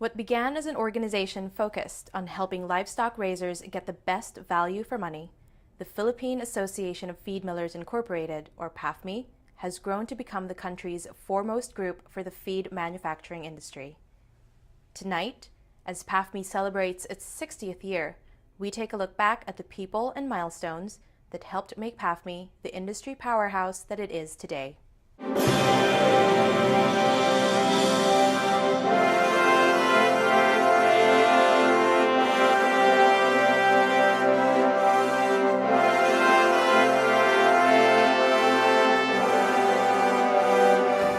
What began as an organization focused on helping livestock raisers get the best value for money, the Philippine Association of Feed Millers Incorporated, or pafmi, has grown to become the country's foremost group for the feed manufacturing industry. Tonight, as pafmi celebrates its 60th year, we take a look back at the people and milestones that helped make pafmi the industry powerhouse that it is today.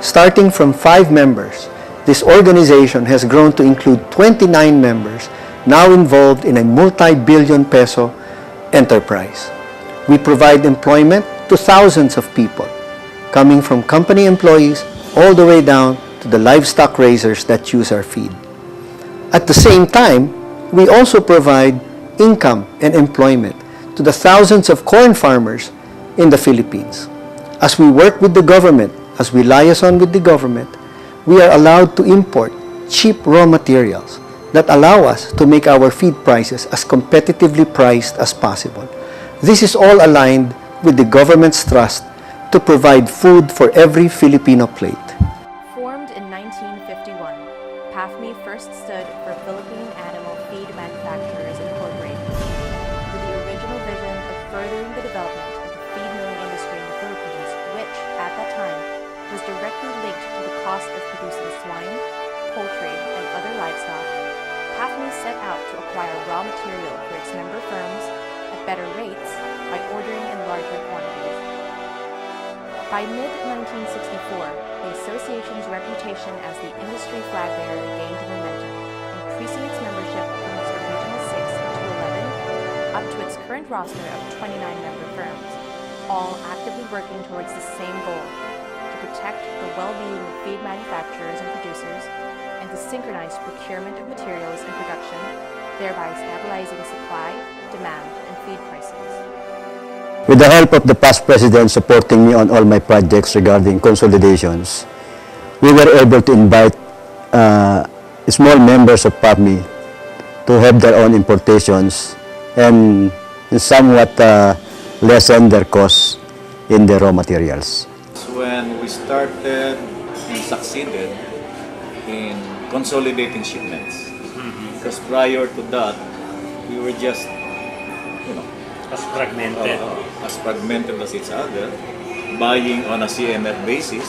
Starting from 5 members, this organization has grown to include 29 members now involved in a multi-billion peso enterprise. We provide employment to thousands of people, coming from company employees all the way down to the livestock raisers that use our feed. At the same time, we also provide income and employment to the thousands of corn farmers in the Philippines. As we work with the government, as we liaison with the government, we are allowed to import cheap raw materials that allow us to make our feed prices as competitively priced as possible. This is all aligned with the government's trust to provide food for every Filipino plate. Formed in 1951, pafmi first stood for Philippine Animal Feed Manufacturers Incorporated, with the original vision of furthering the development of the feed milling industry in the Philippines, which, at that time, was directly linked to the cost of producing swine, poultry, and other livestock. Pafmi set out to acquire raw material for its member firms at better rates by ordering in larger quantities. By mid-1964, the association's reputation as the industry flag bearer gained momentum, increasing its membership from its original 6 to 11, up to its current roster of 29 member firms, all actively working towards the same goal: to protect the well-being of feed manufacturers and producers, and to synchronize procurement of materials and production, thereby stabilizing supply, demand, and feed prices. With the help of the past president supporting me on all my projects regarding consolidations, we were able to invite small members of pafmi to have their own importations and somewhat lessen their costs in the raw materials. When we started and succeeded in consolidating shipments, because prior to that, we were just, as fragmented as each other, buying on a CMF basis,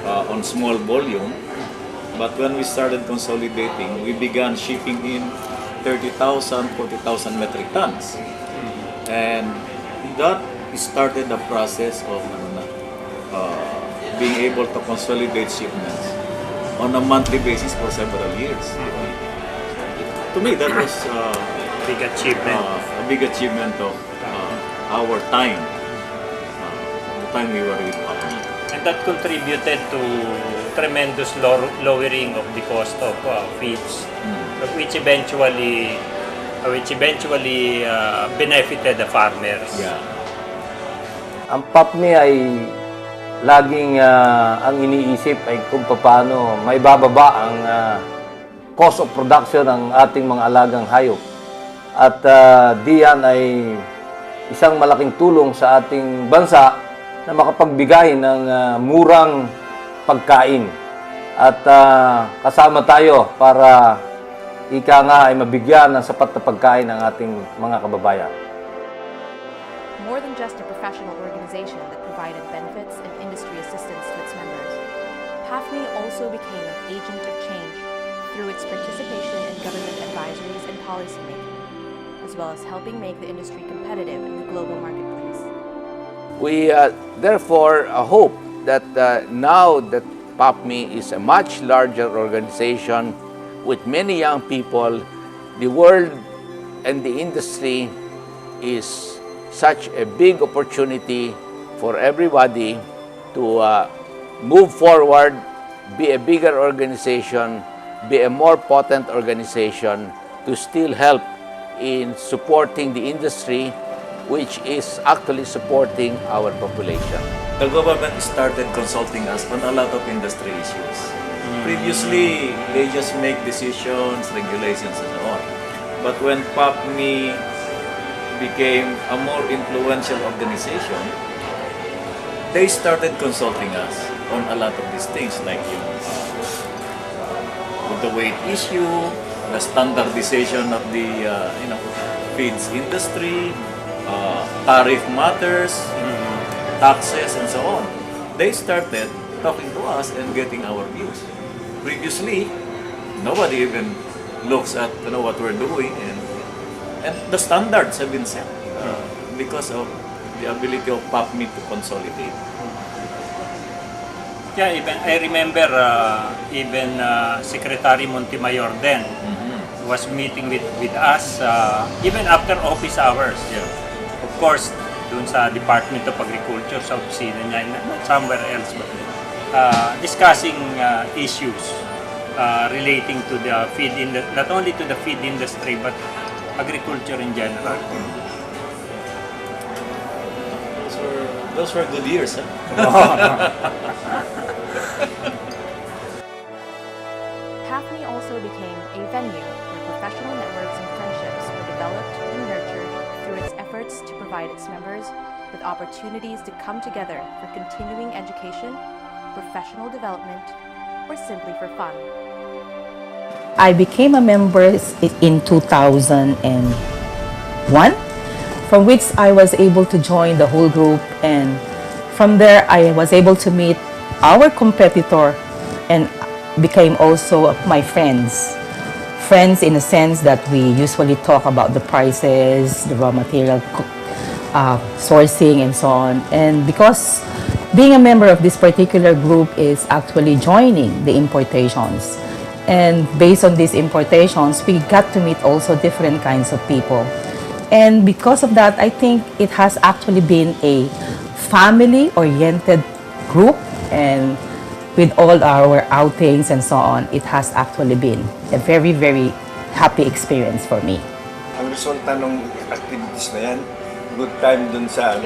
on small volume. But when we started consolidating, we began shipping in 30,000, 40,000 metric tons. And that started the process of being able to consolidate shipments on a monthly basis for several years. To me, that was big achievement. A big achievement of our time, the time we were with pafmi. And that contributed to tremendous lowering of the cost of feeds, which eventually benefited the farmers. Yeah. Ang pafmi ay laging ang iniisip ay kung paano may bababa ang cost of production ng ating mga alagang hayop. At diyan ay isang malaking tulong sa ating bansa na makapagbigay ng murang pagkain. At kasama tayo para ika nga ay mabigyan ng sapat na pagkain ng ating mga kababayan. More than just a professional organization that provided benefits and industry assistance to its members, pafmi also became an agent of change through its participation in government advisories and policymaking, as well as helping make the industry competitive in the global marketplace. We therefore hope that now that pafmi is a much larger organization with many young people, the world and the industry is such a big opportunity for everybody to move forward, be a bigger organization, be a more potent organization to still help in supporting the industry, which is actually supporting our population. The government started consulting us on a lot of industry issues. Previously, they just make decisions, regulations, and so on. But when PAPMI became a more influential organization, they started consulting us on a lot of these things, like with the weight issue, the standardization of the feeds industry, tariff matters, taxes, and so on. They started talking to us and getting our views. Previously, nobody even looks at what we're doing, and the standards have been set because of the ability of PAPMI to consolidate. Yeah, even I remember even Secretary Montemayor then was meeting with us even after office hours. Yeah. Of course, dun sa Department of Agriculture sa opisina niya, not somewhere else, but discussing issues relating to the feed not only to the feed industry but agriculture in general. Those were good years, huh? pafmi also became a venue where professional networks and friendships were developed and nurtured through its efforts to provide its members with opportunities to come together for continuing education, professional development, or simply for fun. I became a member in 2001, from which I was able to join the whole group, and from there I was able to meet our competitor and became also my friends. Friends in the sense that we usually talk about the prices, the raw material sourcing, and so on. And because being a member of this particular group is actually joining the importations. And based on these importations, we got to meet also different kinds of people. And because of that, I think it has actually been a family-oriented group, and with all our outings and so on, it has actually been a very, very happy experience for me. Ang resulta ng activities na yan, good time dun sa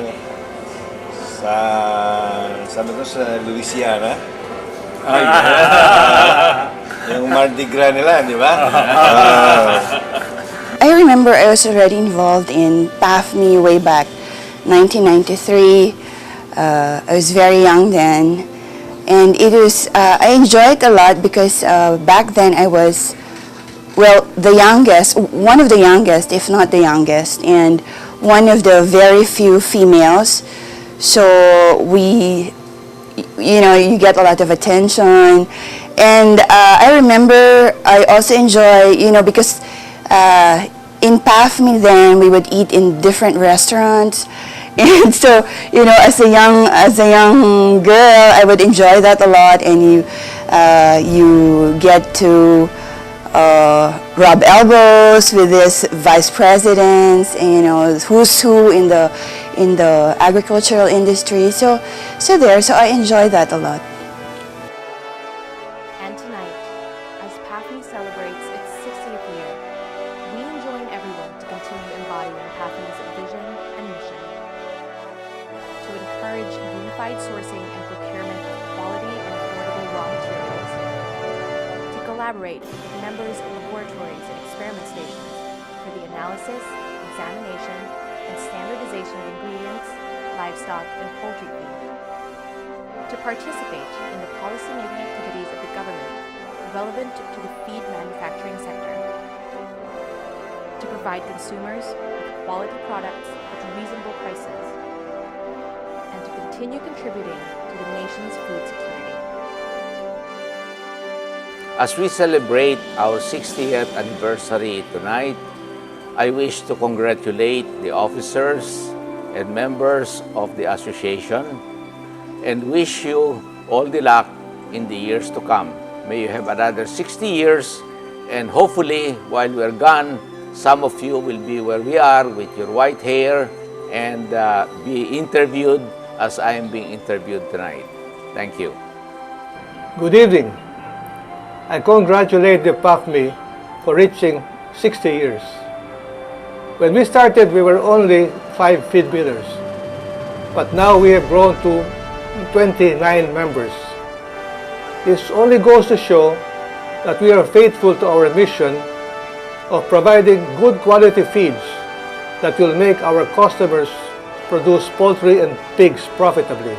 Louisiana. Yung Mardi Gras nila, di ba? I remember I was already involved in pafmi way back 1993. I was very young then, and it was I enjoyed it a lot because back then I was, well, the youngest, one of the youngest, if not the youngest, and one of the very few females. So we, you get a lot of attention, and I remember I also enjoy, because in pafmi then we would eat in different restaurants, and so as a young girl I would enjoy that a lot, and you get to rub elbows with this vice presidents, and who's who in the agricultural industry. So I enjoy that a lot. And tonight, as pafmi celebrates its 60th year, we enjoin everyone to continue embodying pafmi's vision and mission. To encourage unified sourcing and procurement of quality and affordable raw materials. To collaborate with members of laboratories and experiment stations for the analysis, examination, and standardization of ingredients, livestock, and poultry feed. To participate in the policymaking activities of the government relevant to the feed manufacturing sector. To provide consumers with quality products at reasonable prices. And to continue contributing to the nation's food security. As we celebrate our 60th anniversary tonight, I wish to congratulate the officers and members of the association and wish you all the luck in the years to come. May you have another 60 years, and hopefully while we're gone, some of you will be where we are with your white hair and be interviewed as I am being interviewed tonight. Thank you. Good evening. I congratulate the pafmi for reaching 60 years. When we started, we were only 5 feed millers, but now we have grown to 29 members. This only goes to show that we are faithful to our mission of providing good quality feeds that will make our customers produce poultry and pigs profitably.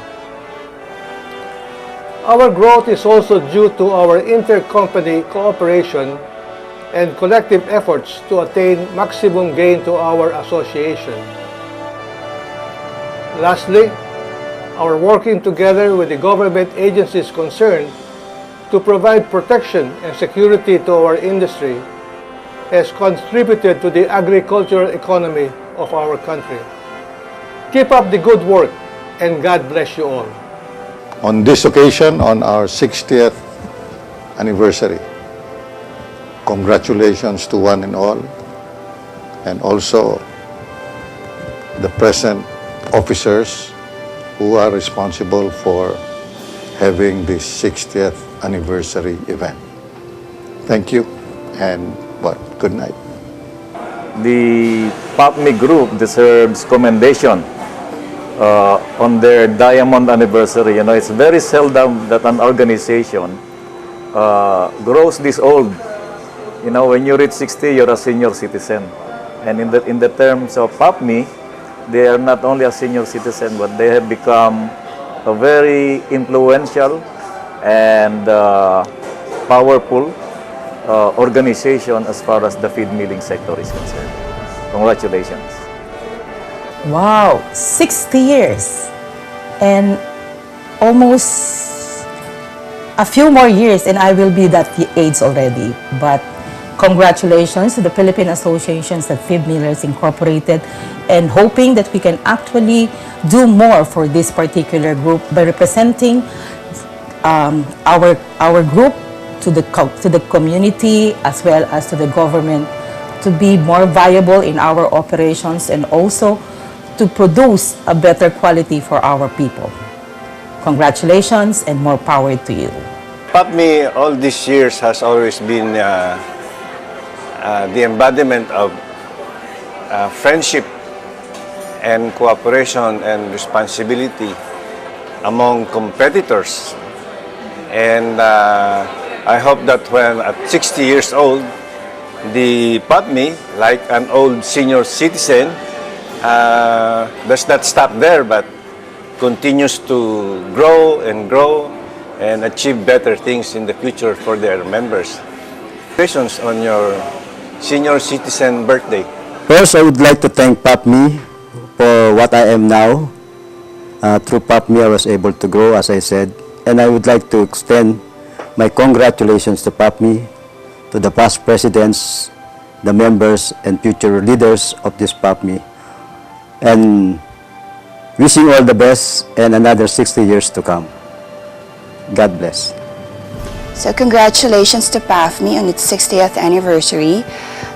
Our growth is also due to our intercompany cooperation and collective efforts to attain maximum gain to our association. Lastly, our working together with the government agencies concerned to provide protection and security to our industry has contributed to the agricultural economy of our country. Keep up the good work, and God bless you all. On this occasion, on our 60th anniversary, congratulations to one and all, and also the present officers who are responsible for having this 60th anniversary event. Thank you, and good night. The pafmi group deserves commendation on their diamond anniversary. You know, it's very seldom that an organization grows this old. You know, when you reach 60, you're a senior citizen. And in the terms of pafmi, they are not only a senior citizen, but they have become a very influential and powerful organization as far as the feed milling sector is concerned. Congratulations. Wow, 60 years and almost a few more years and I will be that age already. But congratulations to the Philippine Associations of Feed Millers Incorporated, and hoping that we can actually do more for this particular group by representing our group to the community as well as to the government to be more viable in our operations and also to produce a better quality for our people. Congratulations and more power to you. pafmi all these years has always been the embodiment of friendship and cooperation and responsibility among competitors. And I hope that when at 60 years old, the pafmi, like an old senior citizen, does not stop there but continues to grow and achieve better things in the future for their members. Congratulations on your senior citizen birthday. First, I would like to thank pafmi for what I am now. Through pafmi, I was able to grow, as I said, and I would like to extend my congratulations to pafmi, to the past presidents, the members, and future leaders of this pafmi, and wishing all the best and another 60 years to come. God bless. So congratulations to pafmi on its 60th anniversary.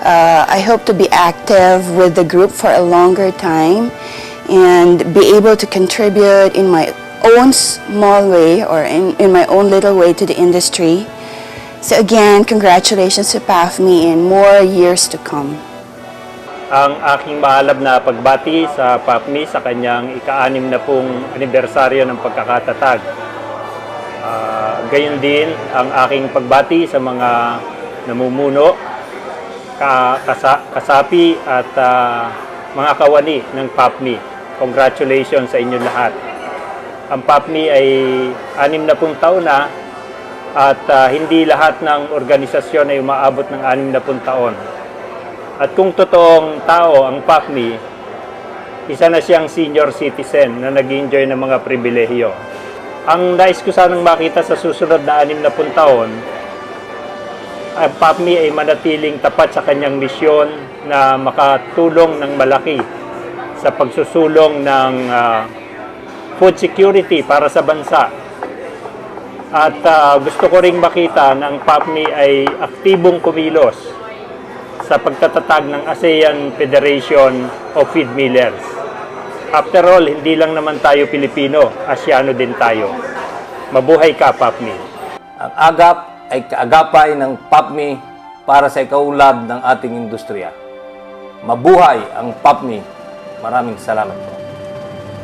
I hope to be active with the group for a longer time and be able to contribute in my own small way or in my own little way to the industry. So again, congratulations to pafmi and more years to come. Ang aking maalab na pagbati sa pafmi sa kanyang ika-6 na pong anibersaryo ng pagkakatatag. Gayon din ang aking pagbati sa mga namumuno, kasapi at mga kawani ng pafmi. Congratulations sa inyo lahat. Ang pafmi ay 60 taon na at hindi lahat ng organisasyon ay umaabot ng 60 taon. At kung totoong tao ang pafmi, isa na siyang senior citizen na nag-enjoy ng mga pribilehiyo. Ang nais ko sanang makita sa susunod na 60 taon, ang pafmi ay manatiling tapat sa kanyang misyon na makatulong ng malaki sa pagsusulong ng food security para sa bansa. At gusto ko ring makita na ang pafmi ay aktibong kumilos sa pagtatatag ng ASEAN Federation of Feed Millers. After all, hindi lang naman tayo Pilipino, Asyano din tayo. Mabuhay ka, pafmi. Ang agap ay kaagapay ng pafmi para sa ikaulad ng ating industriya. Mabuhay ang pafmi. Maraming salamat po.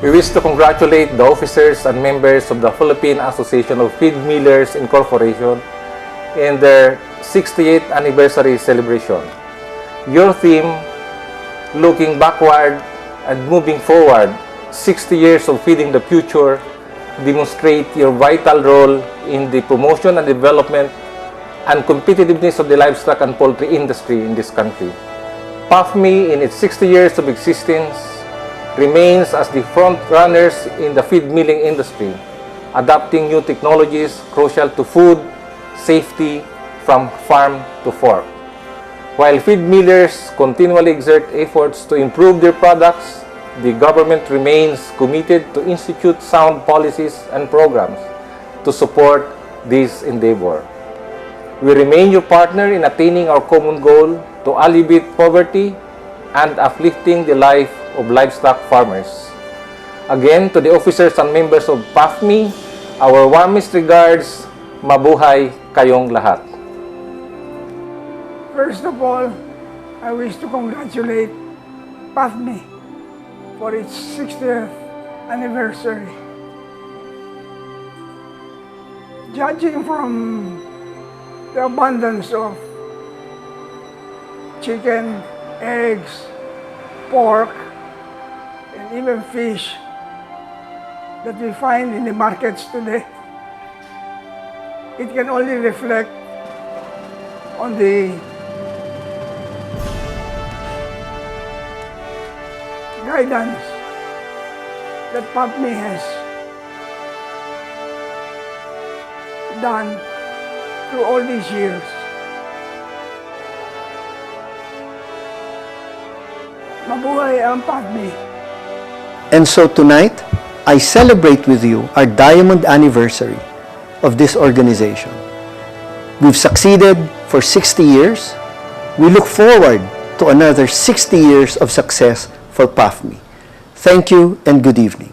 We wish to congratulate the officers and members of the Philippine Association of Feed Millers Incorporation in their 68th anniversary celebration. Your theme, Looking Backward and Moving Forward, 60 years of feeding the future, demonstrate your vital role in the promotion and development and competitiveness of the livestock and poultry industry in this country. PAFMI, in its 60 years of existence, remains as the front runners in the feed milling industry, adopting new technologies crucial to food safety from farm to fork. While feed millers continually exert efforts to improve their products, the government remains committed to institute sound policies and programs to support this endeavor. We remain your partner in attaining our common goal to alleviate poverty and uplifting the life of livestock farmers. Again, to the officers and members of PAFMI, our warmest regards, mabuhay kayong lahat. First of all, I wish to congratulate PAFMI for its 60th anniversary. Judging from the abundance of chicken, eggs, pork, and even fish that we find in the markets today, it can only reflect on the guidance that PAFMI has done through all these years. Mabuhay ang PAFMI. And so tonight, I celebrate with you our diamond anniversary of this organization. We've succeeded for 60 years. We look forward to another 60 years of success for PAFMI. Thank you and good evening.